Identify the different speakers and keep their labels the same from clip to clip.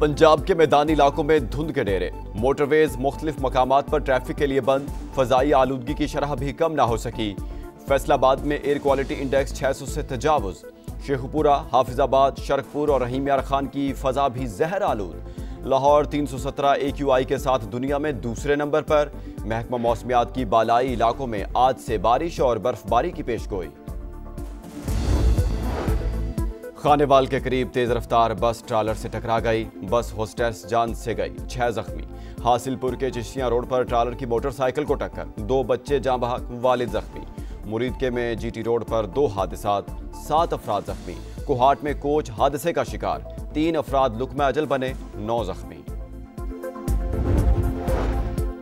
Speaker 1: पंजाब के मैदानी इलाकों में धुंध के डेरे, मोटरवेज मुख्तलिफ मकामात पर ट्रैफिक के लिए बंद, फजाई आलूदगी की शरह भी कम ना हो सकी। फैसलाबाद में एयर क्वालिटी इंडेक्स 600 से तजावुज। शेखपुरा, हाफिजाबाद, शरकपुर और रहीम यार खान की फजा भी जहर आलूद। लाहौर 317 AQI के साथ दुनिया में दूसरे नंबर पर। महकमा मौसमियात की बालाई इलाकों में आज से बारिश और बर्फबारी की पेशगोई। खानेवाल के करीब तेज रफ्तार बस ट्रालर से टकरा गई, बस होस्टेस जान से गई, 6 जख्मी। हासिलपुर के चिश्तियां रोड पर ट्रालर की मोटरसाइकिल को टक्कर, 2 बच्चे जाँ बहक, वालिद जख्मी। मुरीदके में GT रोड पर 2 हादसात, 7 अफराद जख्मी। कोहाट में कोच हादसे का शिकार, 3 अफराद लुकमा अजल बने, 9 जख्मी।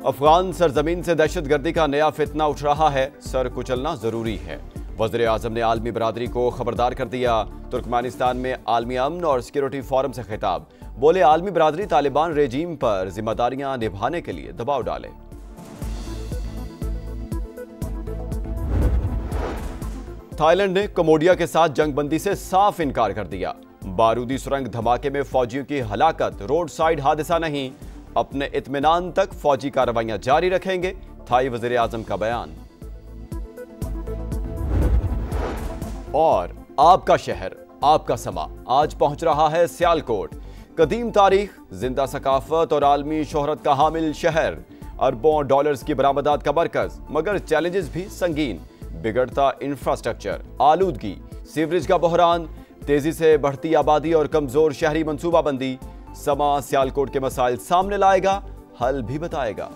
Speaker 1: अफगान सरजमीन से दहशतगर्दी का नया फितना उठ रहा है, सर कुचलना जरूरी है। वज़ीर आज़म ने आलमी बरादरी को खबरदार कर दिया। तुर्कमेनिस्तान में आलमी अमन और सिक्योरिटी फोरम से खिताब, बोले आलमी बरादरी तालिबान रेजीम पर जिम्मेदारियां निभाने के लिए दबाव डाले। थाईलैंड ने कम्बोडिया के साथ जंगबंदी से साफ इनकार कर दिया। बारूदी सुरंग धमाके में फौजियों की हलाकत रोड साइड हादसा नहीं, अपने इत्मीनान तक फौजी कार्रवाइयां जारी रखेंगे, थाई वज़ीर आज़म का बयान। और आपका शहर, आपका समा आज पहुंच रहा है सियालकोट। कदीम तारीख, जिंदा सकाफत और आलमी शोहरत का हामिल शहर, अरबों डॉलर्स की बरामदात का मरकज, मगर चैलेंजेस भी संगीन। बिगड़ता इंफ्रास्ट्रक्चर, आलूदगी, सीवरेज का बहरान, तेजी से बढ़ती आबादी और कमजोर शहरी मंसूबाबंदी। समा सियालकोट के मसाइल सामने लाएगा, हल भी बताएगा।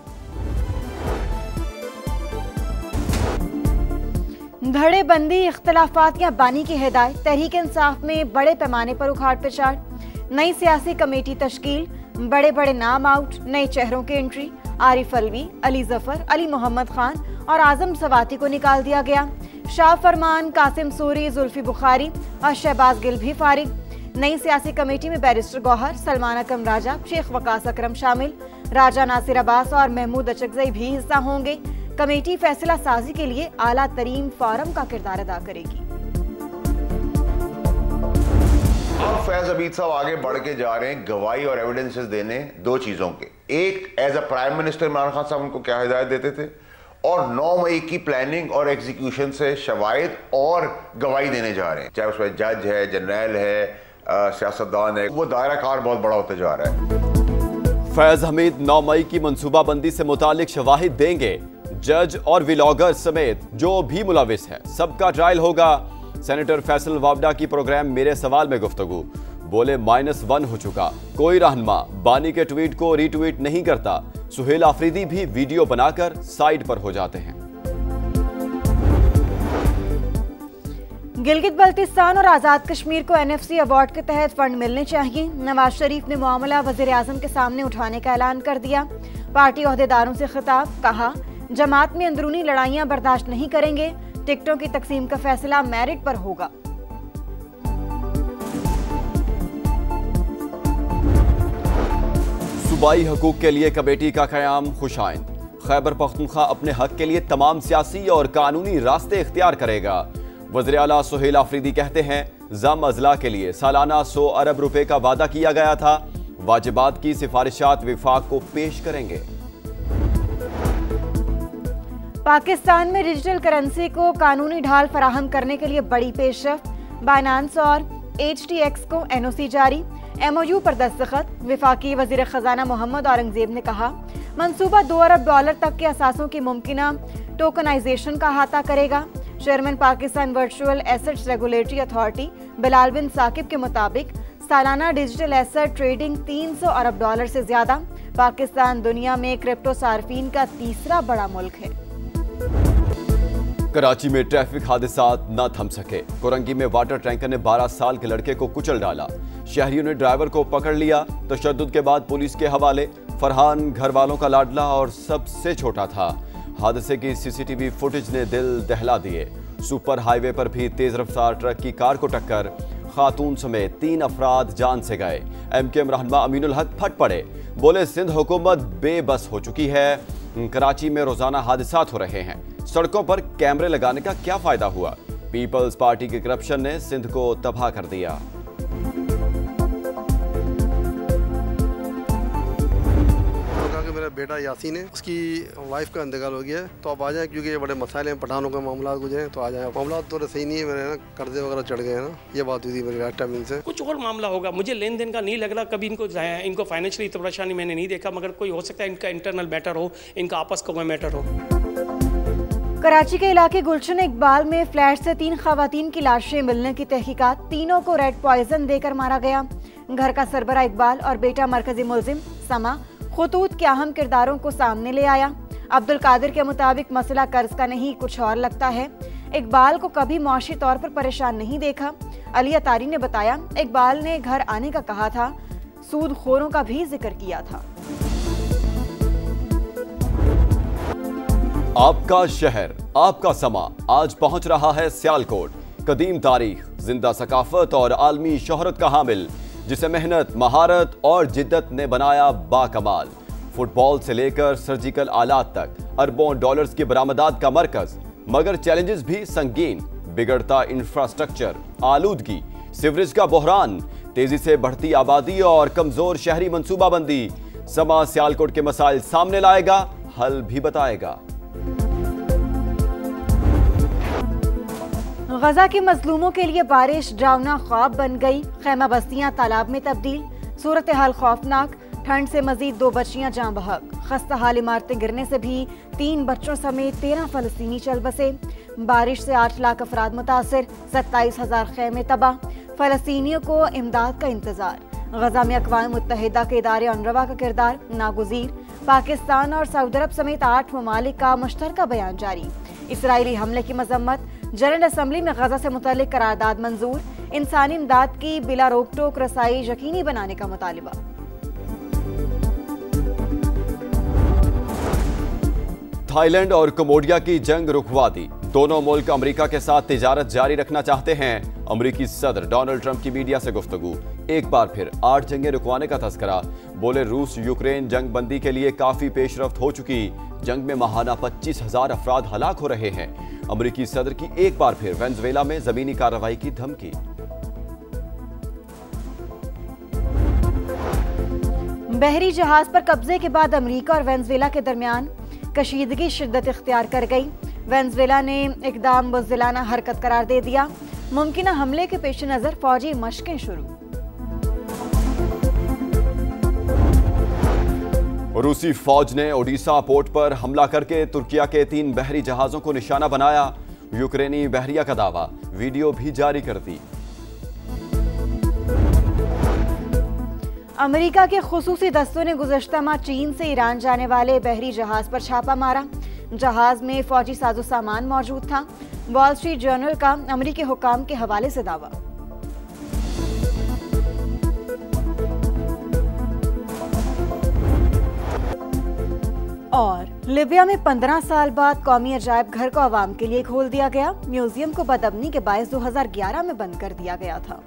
Speaker 2: धड़ेबंदी, इख्तलाफात या बानी की हिदायत, तहरीक इंसाफ में बड़े पैमाने पर उखाड़ पिछाड़। नई सियासी कमेटी तश्कील, बड़े बड़े नाम आउट, नए चेहरों की एंट्री। आरिफ अलवी, अली जफर, अली मोहम्मद खान और आजम सवाती को निकाल दिया गया। शाह फरमान, कासिम सूरी, जुल्फी बुखारी और शहबाज गिल भी फारिग। नई सियासी कमेटी में बैरिस्टर गौहर, सलमान अकरम राजा, शेख वकास अकरम शामिल। राजा नासिर अब्बास और महमूद अचकजई भी हिस्सा होंगे। कमेटी फैसला साजी के लिए आला तरीन फोरम का किरदार अदा करेगी।
Speaker 3: अब फैज हमीद साहब आगे बढ़ के जा रहे हैं गवाही और एविडेंसेस देने 2 चीजों के। एक, as a prime minister Imran Khan साहब उनको क्या हिदायत देते थे, और 9 मई की प्लानिंग और एग्जीक्यूशन से शवाहिद और गवाही देने जा रहे हैं। चाहे उसमें जज है, जनरल है, सियासतदान है, वो दायरा कार बहुत बड़ा होता जा रहा है।
Speaker 1: फैज हमीद 9 मई की मंसूबाबंदी से मुतालिक शवाहिद देंगे। जज और व्लॉगर समेत जो भी मुलविस है सबका ट्रायल होगा। सेनेटर फैसल वावडा की प्रोग्राम मेरे सवाल में गुफ्तगू, बोले -1 हो चुका, कोई रहनुमा बानी के ट्वीट को रीट्वीट नहीं करता। सुहेल आफरीदी भी वीडियो बनाकर साइड पर हो जाते हैं।
Speaker 2: गिलगित बल्तिस्तान और आजाद कश्मीर को NFC अवार्ड के तहत फंड मिलने चाहिए। नवाज शरीफ ने मामला वज़ीर आज़म के सामने उठाने का ऐलान कर दिया। पार्टी ओहदेदारों से खिताब, कहा जमात में अंदरूनी लड़ाइयां बर्दाश्त नहीं करेंगे, टिकटों की तकसीम का फैसला मेरिट पर होगा।
Speaker 1: सूबाई हकूक के लिए कमेटी का क़याम खुशाइन। खैबर पख्तूनख्वा अपने हक के लिए तमाम सियासी और कानूनी रास्ते इख्तियार करेगा। वज़ीर आला सुहेल आफरीदी कहते हैं जम अजला के लिए सालाना 100 अरब रुपए का वादा किया गया था, वाजिबात की सिफारिशात विफाक को पेश करेंगे।
Speaker 2: पाकिस्तान में डिजिटल करेंसी को कानूनी ढाल फराहम करने के लिए बड़ी पेशरफ्त। बाइनेंस और HTX को NOC जारी, MOU पर दस्तखत। वफाकी वजीर खजाना मोहम्मद औरंगजेब ने कहा मंसूबा 2 अरब डॉलर तक के असासों की मुमकिना टोकनाइजेशन का अहाता करेगा। Chairman Pakistan virtual assets regulatory authority Bilal bin Saqib के मुताबिक सालाना डिजिटल एसेट ट्रेडिंग 300 अरब डॉलर से ज्यादा। पाकिस्तान दुनिया में क्रिप्टो सार्फिन का तीसरा बड़ा मुल्क है।
Speaker 1: कराची में ट्रैफिक हादसात न थम सके। कोरंगी में वाटर टैंकर ने 12 साल के लड़के को कुचल डाला। शहरियों ने ड्राइवर को पकड़ लिया। तशद्दुद के बाद पुलिस के हवाले। फरहान घर वालों का लाडला और सबसे छोटा था। हादसे की CCTV फुटेज ने दिल दहला दिए। सुपर हाईवे पर भी तेज रफ्तार ट्रक की कार को टक्कर, खातून समेत 3 अफराद जान से गए। MKM रहनुमा अमीनुल हक फट पड़े, बोले सिंध हुकूमत बेबस हो चुकी है। कराची में रोजाना हादसात हो रहे हैं, सड़कों पर कैमरे लगाने का क्या फायदा हुआ। पीपल्स पार्टी के करप्शन ने सिंध को तबाह कर दिया।
Speaker 4: मेरा बेटा यासीन है, उसकी वाइफ का इंतकाल हो गया है, तो आप आ जाएं क्योंकि ये बड़े मसाइल हैं, पठानों के मामला कुछ हैं, तो आ जाएं। मामला तो सही नहीं है, मेरे ना कर्जे वगैरह चढ़ गए हैं ना, ये बात हुई थी मेरी लास्ट टाइम इनसे।
Speaker 5: कुछ और मामला होगा, मुझे लेन देन का नहीं लग रहा, कभी इनको फाइनेंशियली तो परेशानी मैंने नहीं देखा, मगर कोई हो सकता है इनका इंटरनल मैटर हो, इनका आपस का कोई मैटर हो।
Speaker 2: कराची के इलाके गुलशन इकबाल में फ्लैट से 3 खवातीन की लाशें मिलने की तहकीकात, तीनों को रेड पॉइजन देकर मारा गया। घर का सरबरा इकबाल और बेटा मरकजी मुलजिम समा खुतूत के अहम किरदारों को सामने ले आया। अब्दुल कादिर के मुताबिक मसला कर्ज का नहीं कुछ और लगता है। इकबाल को कभी मुआशी तौर पर परेशान नहीं देखा। अली अतारी ने बताया, इकबाल ने घर आने का कहा था, सूदखोरों का भी जिक्र किया था।
Speaker 1: आपका शहर, आपका समा आज पहुंच रहा है सियालकोट। कदीम तारीख, जिंदा सकाफत और आलमी शोहरत का हामिल, जिसे मेहनत, महारत और जिद्दत ने बनाया बाकमाल। फुटबॉल से लेकर सर्जिकल आलात तक अरबों डॉलर्स की बरामदात का मरकज, मगर चैलेंजेस भी संगीन। बिगड़ता इंफ्रास्ट्रक्चर, आलूदगी, सीवरेज का बहरान, तेजी से बढ़ती आबादी और कमजोर शहरी मंसूबाबंदी। समा सियालकोट के मसाइल सामने लाएगा, हल भी बताएगा।
Speaker 2: गजा के मजलूमों के लिए बारिश डरावना ख्वाब बन गई। खैमा बस्तियां तालाब में तब्दील, सूरत हाल खौफनाक। ठंड से मजीद 2 बच्चियां जाँ बहक। खस्ता हाल इमारतें गिरने से भी 3 बच्चों समेत 13 फलस्तीनी चल बसे। बारिश से 8 लाख अफराद मुतासिर, 27,000 खैमे तबाह। फलस्तीनियों को इमदाद का इंतजार। गजा में अक़वाम मुत्तहिदा के इदारे अनरवा का किरदार नागुज़ीर। पाकिस्तान और सऊदी अरब समेत 8 ममालिक का मुश्तरका बयान जारी। इसराइली हमले की मजम्मत। जनरल असम्बली में गजा से मुतल्लिक करारदाद मंजूर। इंसानी इमदाद की बिला रोक टोक रसाई यकीनी बनाने का मुतालिबा।
Speaker 1: थाईलैंड और कम्बोडिया की जंग रुकवा दी। दोनों मुल्क अमेरिका के साथ तिजारत जारी रखना चाहते हैं। अमेरिकी सदर डोनाल्ड ट्रंप की मीडिया से गुफ्तगू। एक बार फिर 8 जंगें रुकवाने का तस्करा। बोले, रूस यूक्रेन जंग बंदी के लिए काफी पेशरफ्त हो चुकी। जंग में माहाना 25,000 अफराद हलाक हो रहे हैं। अमेरिकी सदर की एक बार फिर वेनेजुएला में जमीनी कार्रवाई की धमकी।
Speaker 2: बहरी जहाज पर कब्जे के बाद अमेरिका और वेनेजुएला के दरमियान कशीदगी शिद्दत इख्तियार कर गई। वेनेजुएला ने इकदाम बुज़दिलाना हरकत करार दे दिया। मुमकिन हमले के पेश नजर फौजी मशकें शुरू।
Speaker 1: रूसी फौज ने ओडिशा पोर्ट पर हमला करके तुर्किया के 3 बहरी जहाजों को निशाना बनाया। यूक्रेनी बहरिया का दावा, वीडियो भी जारी कर दी।
Speaker 2: अमेरिका के खुसूसी दस्तों ने गुज़श्ता माह चीन से ईरान जाने वाले बहरी जहाज पर छापा मारा। जहाज में फौजी साजो सामान मौजूद था। वॉल स्ट्रीट जर्नल का अमेरिकी हुकाम के हवाले से दावा। और लिबिया में 15 साल बाद कौमी अजायब घर को आवाम के लिए खोल दिया गया। म्यूजियम को बदअमनी के बायस 2011 में बंद कर दिया गया था।